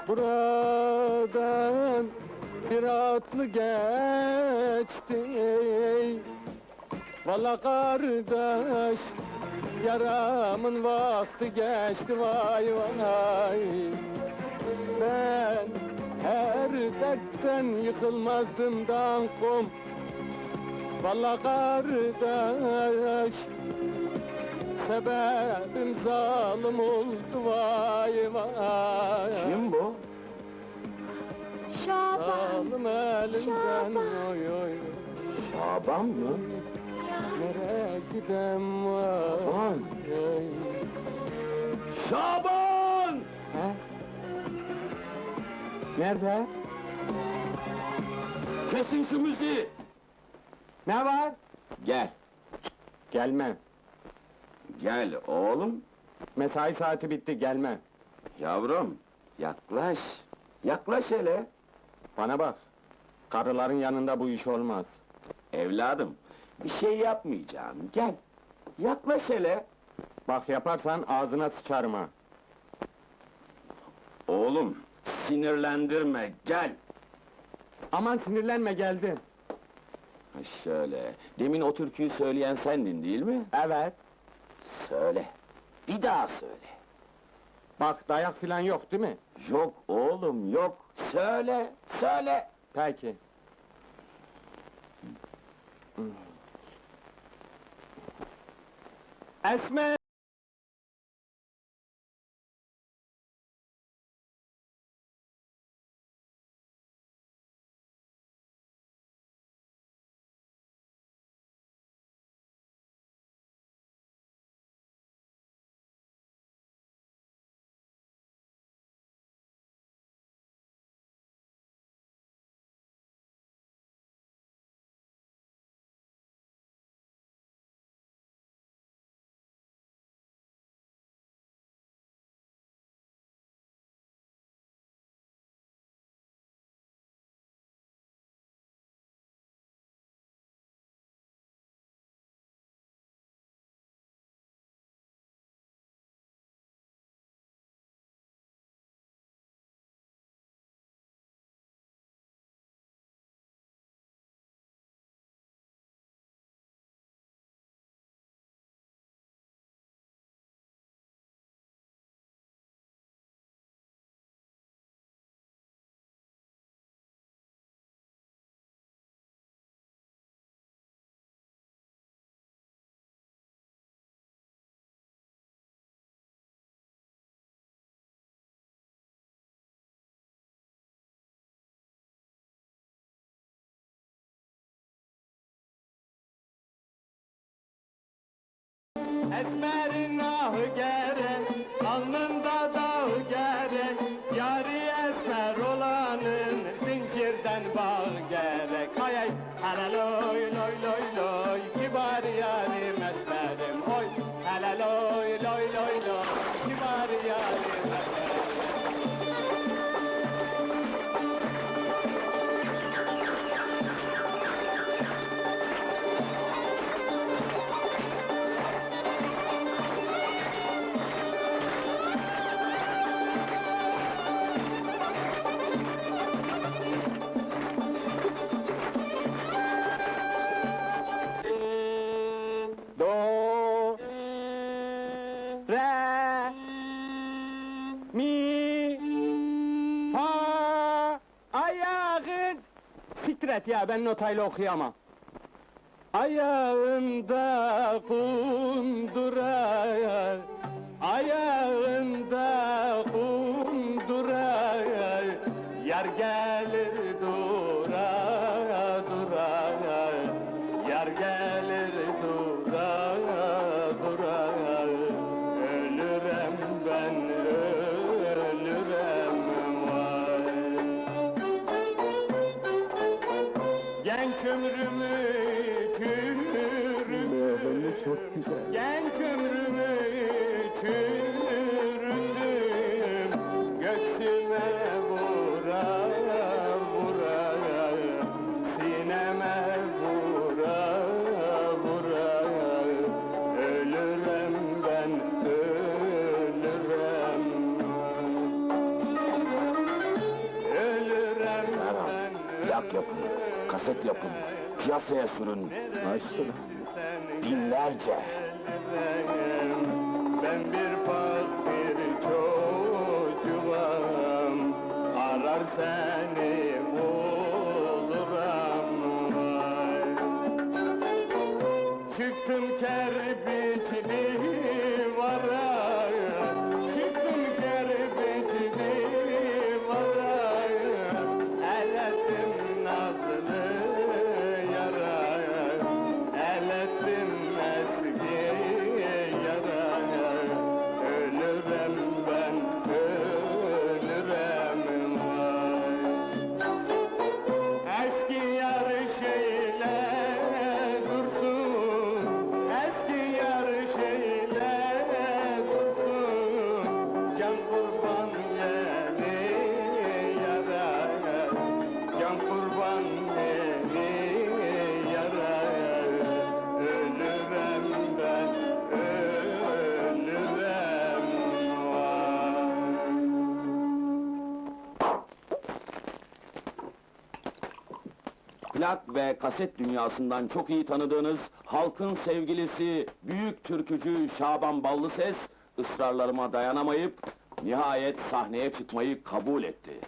Buradan bir atlı geçti. Valla kardeş, yaramın vakti geçti, vay vay. Ben her dertten yıkılmazdım dankom. Valla kardeş, sebebim zalim oldu, vay vay. Kim bu? Şaban! Zalim elinden, oy oy. Şaban mı? Nereye gidem var? Şaban! Oy. Şaban! He? Nerede? Kesin şu müziği! Ne var? Gel, Gelmem. gel oğlum. Mesai saati bitti, gelmem. Yavrum, yaklaş. Yaklaş hele. Bana bak, karıların yanında bu iş olmaz. Evladım, bir şey yapmayacağım. Gel, yaklaş hele. Bak yaparsan ağzına sıçarım ha. Oğlum, sinirlendirme, gel. Aman sinirlenme, geldim. Ha şöyle, demin o türküyü söyleyen sendin değil mi? Evet. Söyle, bir daha söyle. Bak dayak filan yok değil mi? Yok oğlum, yok. Söyle, söyle. Peki. Esme! Esmerin ahı gerek, alnında dağı gerek. Yari esmer olanın zincirden bağı gerek. Hay hay, hele loy loy loy loy, kibar yarim esmerim oy. Hele loy loy loy loy, kibar yarim esmerim. Do, re, mi, fa, ayağın... Siktir et ya, ben notayla okuyamam. Ayağında kundura, ayağında kundura, yar gelir dura dura, yar gelir dura dura, ölürem ben ölürem vay. Genç ömrümü çürüttüm, çok güzel. genç ömrümü çürüttüm, göksüme vura vura, sineme vura vura, ölürem ben ölürem. plak yapın, kaset yapın, piyasaya sürün. Başla. Binlerce. Ben bir fakir çocuğum, arar seni bulurum. Çıktım kerpiçli vara, çıktım kerpiçli vara, el ettim nazlı yara, el ettim eski yara. Ölürüm ben, ölürüm vay. Eski yar şeyle dursun, eski yar şeyle dursun. Can kurban yeni yara, can kurban yeni yara. Ölürüm ben, ölürüm vay. Plak ve kaset dünyasından çok iyi tanıdığınız halkın sevgilisi, büyük türkücü Şaban Ballıses ısrarlarıma dayanamayıp nihayet sahneye çıkmayı kabul etti.